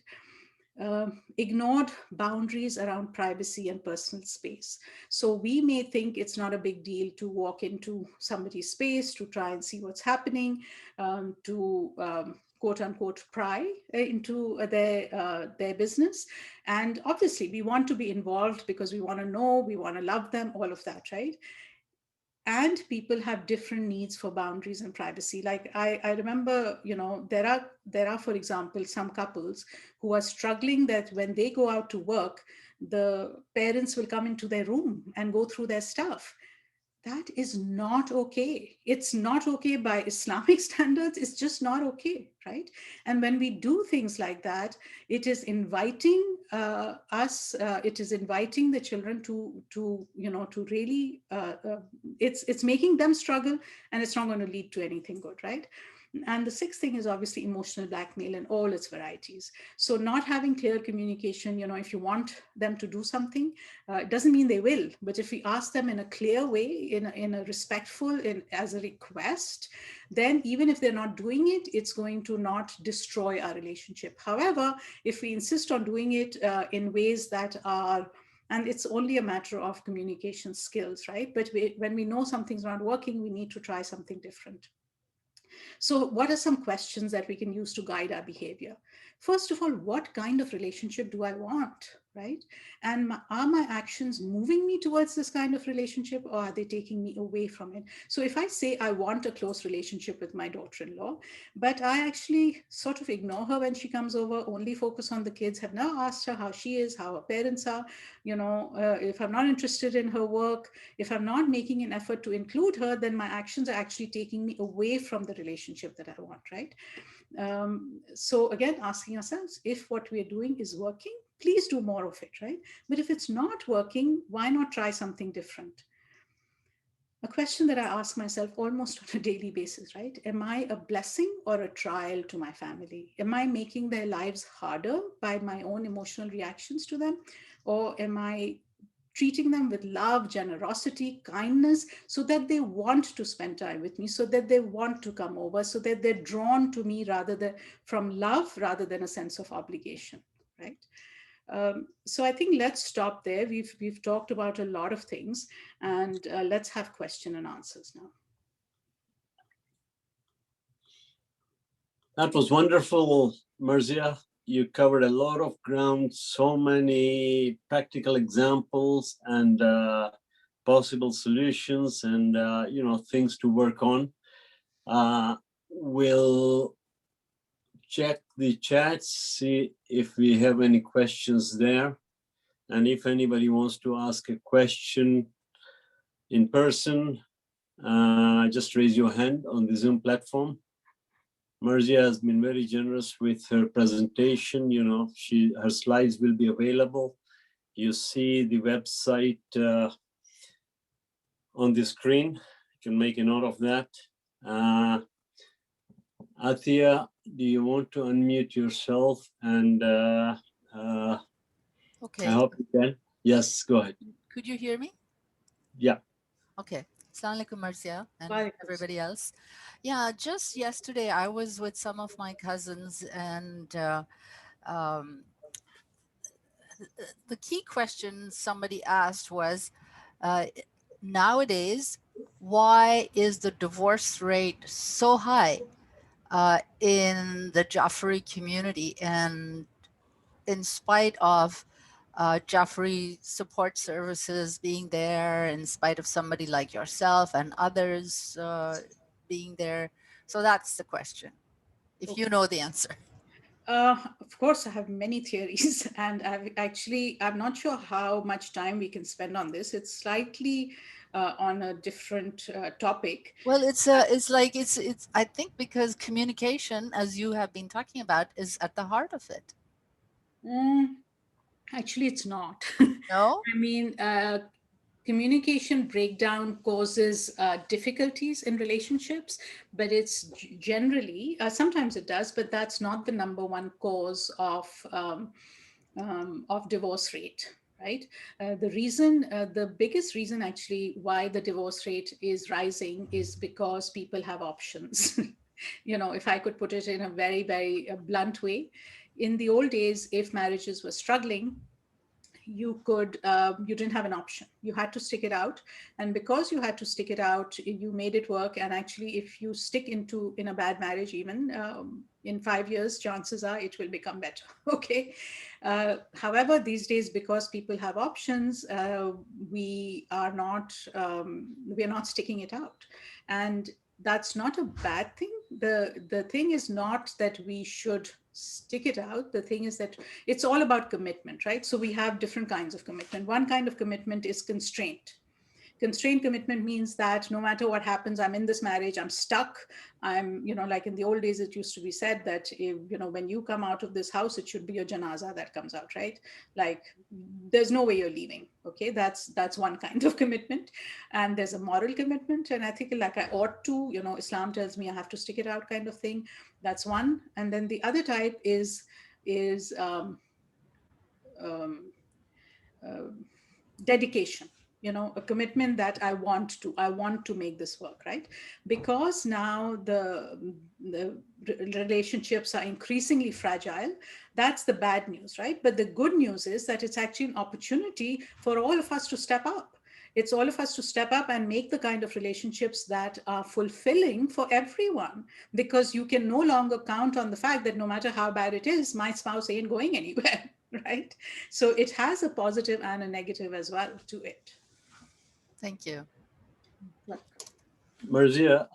Ignored boundaries around privacy and personal space. So we may think it's not a big deal to walk into somebody's space to try and see what's happening, to quote unquote pry into their business. And obviously we want to be involved because we want to know, we want to love them, all of that, right? And people have different needs for boundaries and privacy. Like I remember, there are, for example, some couples who are struggling that when they go out to work, the parents will come into their room and go through their stuff. That is not okay. It's not okay by Islamic standards. It's just not okay, right? And when we do things like that, it is inviting it is inviting the children to really, it's making them struggle, and it's not going to lead to anything good, right? And the sixth thing is obviously emotional blackmail in all its varieties. So not having clear communication, if you want them to do something, it doesn't mean they will, but if we ask them in a clear way, in a respectful, as a request, then even if they're not doing it, it's going to not destroy our relationship. However, if we insist on doing it in ways that are, and it's only a matter of communication skills, right? But when we know something's not working, we need to try something different. So, what are some questions that we can use to guide our behavior? First of all, what kind of relationship do I want? right? And are my actions moving me towards this kind of relationship, or are they taking me away from it? So if I say I want a close relationship with my daughter-in-law, but I actually sort of ignore her when she comes over, only focus on the kids, have now asked her how she is, how her parents are, if I'm not interested in her work, if I'm not making an effort to include her, then my actions are actually taking me away from the relationship that I want, right? So again, asking ourselves, if what we're doing is working, please do more of it, right? But if it's not working, why not try something different? A question that I ask myself almost on a daily basis, right? Am I a blessing or a trial to my family? Am I making their lives harder by my own emotional reactions to them? Or am I treating them with love, generosity, kindness, so that they want to spend time with me, so that they want to come over, so that they're drawn to me rather than from love, rather than a sense of obligation, right? So I think let's stop there. We've talked about a lot of things, and let's have question and answers now. That was wonderful, Marzia. You covered a lot of ground, so many practical examples and possible solutions and things to work on. We'll check the chat, see if we have any questions there. And if anybody wants to ask a question in person, just raise your hand on the Zoom platform. Marzia has been very generous with her presentation. Her slides will be available. You see the website on the screen. You can make a note of that. Athia, do you want to unmute yourself? And Okay. I hope you can. Yes, go ahead. Could you hear me? Yeah. Okay. Assalamu alaikum, Marzia, and Bye. everybody else. Yeah, just yesterday I was with some of my cousins, and um, the key question somebody asked was, uh, nowadays, why is the divorce rate so high in the Jafri community? And in spite of Jafri support services being there, in spite of somebody like yourself and others being there. So that's the question, if you Okay. know the answer. Of course, I have many theories, and I'm not sure how much time we can spend on this. It's slightly on a different topic. Well, it's I think because communication, as you have been talking about, is at the heart of it. Mm, Actually, it's not. No? I mean, communication breakdown causes difficulties in relationships, but it's generally, sometimes it does, but that's not the number one cause of divorce rate, right? The biggest reason actually why the divorce rate is rising is because people have options. If I could put it in a very, very blunt way, in the old days, if marriages were struggling, you didn't have an option. You had to stick it out, and because you had to stick it out, you made it work. And actually, if you stick in a bad marriage, even in 5 years, chances are it will become better. Okay. However, these days, because people have options, we are not sticking it out, and that's not a bad thing. The thing is not that we should stick it out. The thing is that it's all about commitment, right? So we have different kinds of commitment. One kind of commitment is constraint. Constrained commitment means that no matter what happens, I'm in this marriage, I'm stuck. Like in the old days, it used to be said that, when you come out of this house, it should be a janaza that comes out, right? Like, there's no way you're leaving. Okay, that's one kind of commitment. And there's a moral commitment, and I think, like, I ought to, Islam tells me I have to stick it out, kind of thing. That's one. And then the other type is um, uh, dedication, a commitment that I want to make this work, right? Because now the relationships are increasingly fragile. That's the bad news, right? But the good news is that it's actually an opportunity for all of us to step up. It's all of us to step up and make the kind of relationships that are fulfilling for everyone, because you can no longer count on the fact that no matter how bad it is, my spouse ain't going anywhere. right? So it has a positive and a negative as well to it. Thank you. Marzia,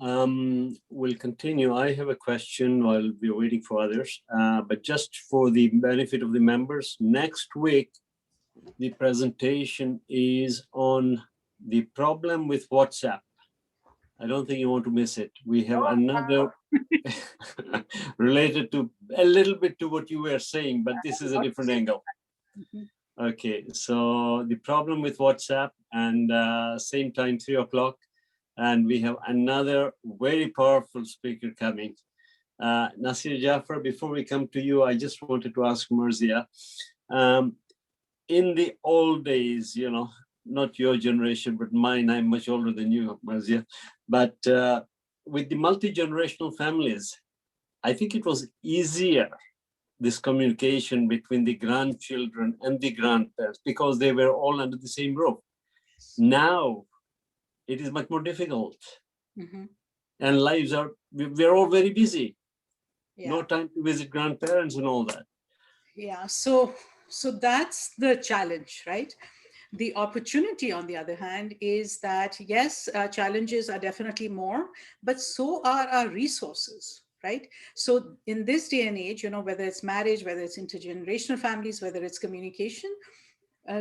we'll continue. I have a question while we're waiting for others, but just for the benefit of the members, next week, the presentation is on the problem with WhatsApp. I don't think you want to miss it. We have another related to a little bit to what you were saying, but this is a different angle. Okay, so the problem with WhatsApp, and same time, 3 o'clock. And we have another very powerful speaker coming. Nasir Jaffer, before we come to you, I just wanted to ask Marzia, in the old days, you know, not your generation, but mine, I'm much older than you, Marzia, but with the multi-generational families, I think it was easier, this communication between the grandchildren and the grandparents, because they were all under the same roof. Now, it is much more difficult. And lives are, we're all very busy. No time to visit grandparents and all that. Yeah, so that's the challenge, right? The opportunity, on the other hand, is that yes, challenges are definitely more, but so are our resources, right? So in this day and age, you know, whether it's marriage, whether it's intergenerational families, whether it's communication,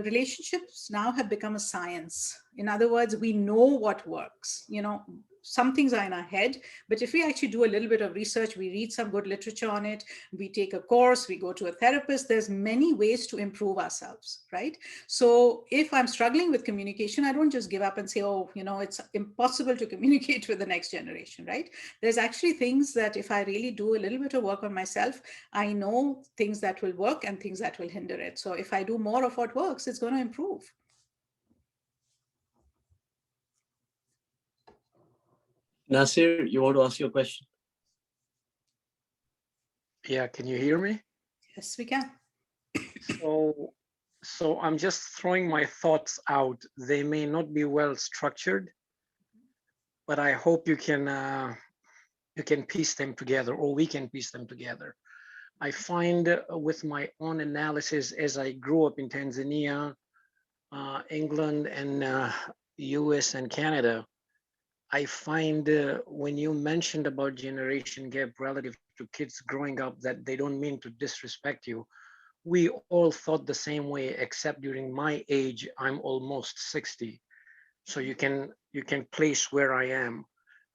relationships now have become a science. In other words, we know what works. You know, some things are in our head, but if we actually do a little bit of research, we read some good literature on it, we take a course, we go to a therapist, there's many ways to improve ourselves, right? So if I'm struggling with communication, I don't just give up and say, oh, you know, it's impossible to communicate with the next generation, right? There's actually things that if I really do a little bit of work on myself, I know things that will work and things that will hinder it. So if I do more of what works, it's going to improve. Nasir, you want to ask your question? Yeah, can you hear me? Yes, we can. So I'm just throwing my thoughts out. They may not be well structured, but I hope you can piece them together, or we can piece them together. I find with my own analysis, as I grew up in Tanzania, England, and US and Canada, I find when you mentioned about generation gap relative to kids growing up, that they don't mean to disrespect you. We all thought the same way, except during my age, I'm almost 60. So you can place where I am.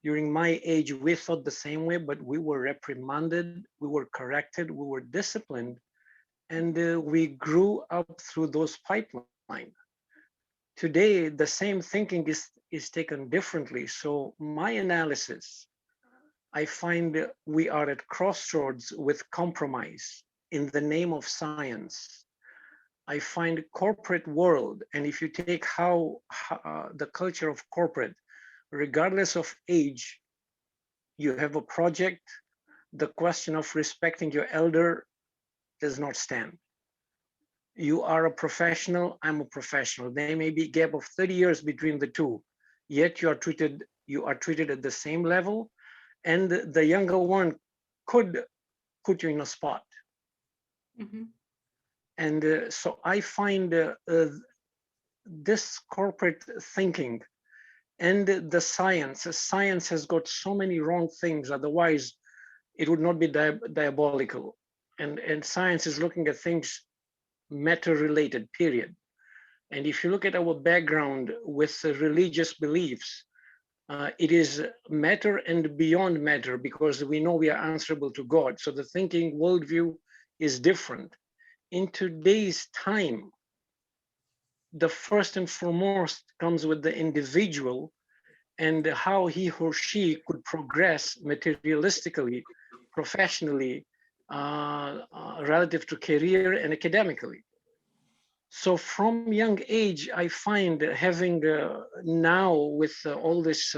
During my age, we thought the same way, but we were reprimanded, we were corrected, we were disciplined, and we grew up through those pipelines. Today, the same thinking is taken differently. So my analysis, I find we are at crossroads with compromise in the name of science. I find corporate world, and if you take how the culture of corporate, regardless of age, you have a project, the question of respecting your elder does not stand. You are a professional, I'm a professional. There may be a gap of 30 years between the two, yet you are treated at the same level, and the younger one could put you in a spot. And so I find this corporate thinking and the science has got so many wrong things, otherwise it would not be diabolical. And science is looking at things matter related, period. And if you look at our background with religious beliefs, it is matter and beyond matter, because we know we are answerable to God. So the thinking worldview is different. In today's time, the first and foremost comes with the individual and how he or she could progress materialistically, professionally, relative to career and academically. So from young age, I find having now with all this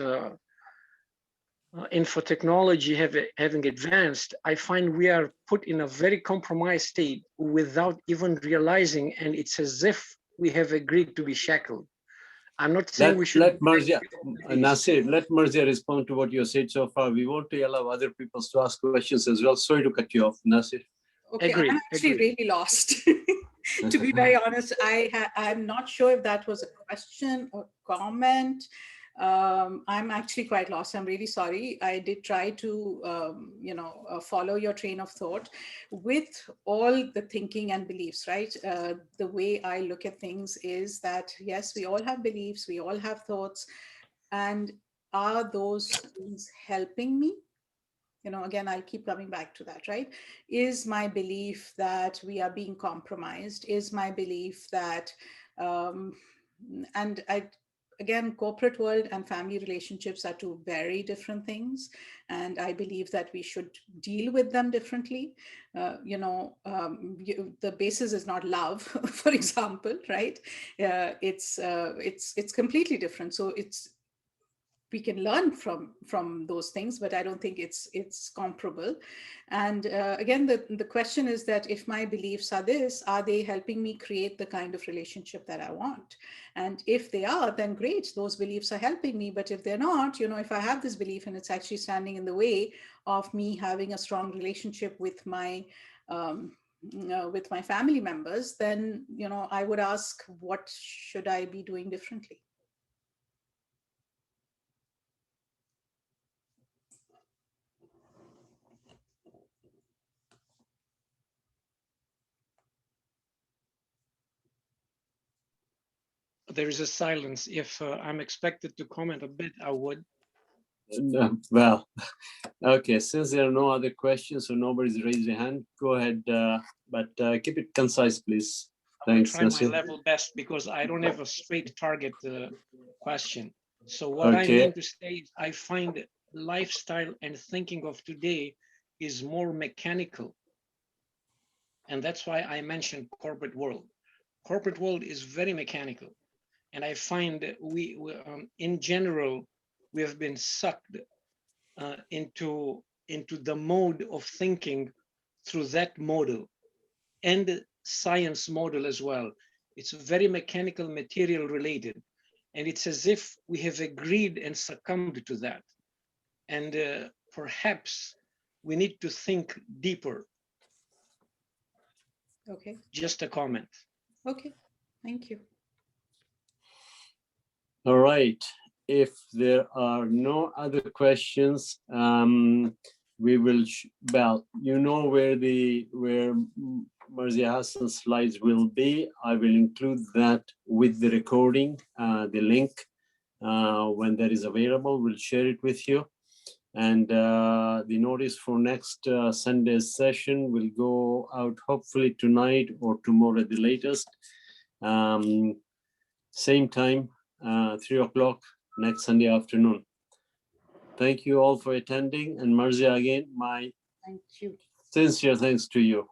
info technology having advanced, I find we are put in a very compromised state without even realizing, and it's as if we have agreed to be shackled. I'm not saying we should let Marzia, Nasir, let Marzia respond to what you said so far. We want to allow other people to ask questions as well. Sorry to cut you off, Nasir. Okay, I'm actually really lost. To be very honest, I'm not sure if that was a question or comment. I'm actually quite lost. I'm really sorry. I did try to, follow your train of thought with all the thinking and beliefs, right? The way I look at things is that, yes, we all have beliefs, we all have thoughts. And are those things helping me? Again, I'll keep coming back to that, right? Is my belief that we are being compromised? Is my belief that, um, and again, corporate world and family relationships are two very different things. And I believe that we should deal with them differently. The basis is not love, for example, right? It's completely different. So we can learn from those things, but I don't think it's comparable. And again, the question is that if my beliefs are this, are they helping me create the kind of relationship that I want? And if they are, then great, those beliefs are helping me. But if they're not, if I have this belief and it's actually standing in the way of me having a strong relationship with my family members, then I would ask, what should I be doing differently? There is a silence. If I'm expected to comment a bit, I would. Well, okay, since there are no other questions or nobody's raised their hand, go ahead, but keep it concise, please. Thanks, I'll try Nasir. my level best because I don't have a straight target question. So what I mean to say is I find lifestyle and thinking of today is more mechanical. And that's why I mentioned corporate world. Corporate world is very mechanical. And I find that we in general, we have been sucked into the mode of thinking through that model and science model as well. It's very mechanical, material related. And it's as if we have agreed and succumbed to that. And perhaps we need to think deeper. Okay. Just a comment. Okay, thank you. All right. If there are no other questions, we will, well, you know where Marzia Hassan's slides will be. I will include that with the recording, the link, when that is available. We'll share it with you. And the notice for next Sunday's session will go out hopefully tonight or tomorrow at the latest. Same time, 3 o'clock next Sunday afternoon. Thank you all for attending. And Marzia, again, my Thank you. sincere thanks to you.